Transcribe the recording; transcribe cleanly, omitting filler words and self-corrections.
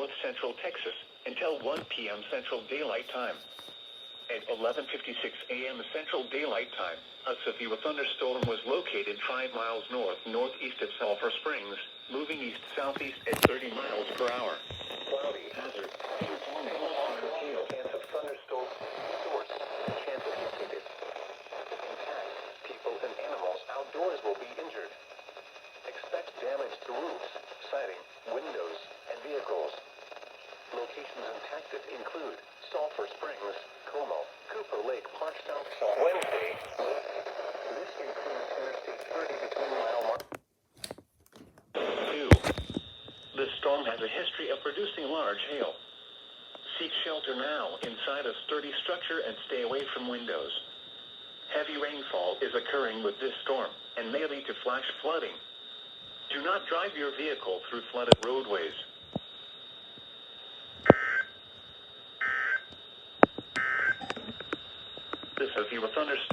north central Texas until 1 p.m. Central Daylight Time. At 11:56 a.m. Central Daylight Time, a severe thunderstorm was located 5 miles northeast of Sulphur Springs, moving east-southeast at 30 miles per hour. Cloudy hazard. Chance of thunderstorm. Source. Chance of indicated. Impact. People and animals outdoors will be injured. Expect damage to roofs, siding, windows, and vehicles. Locations impacted include Sulphur Springs, Como, Cooper Lake, Parched Out, Wednesday. This includes Interstate 30 between mile mark. 2. The storm has a history of producing large hail. Seek shelter now inside a sturdy structure and stay away from windows. Heavy rainfall is occurring with this storm and may lead to flash flooding. Do not drive your vehicle through flooded roadways. This is your thunderstorm.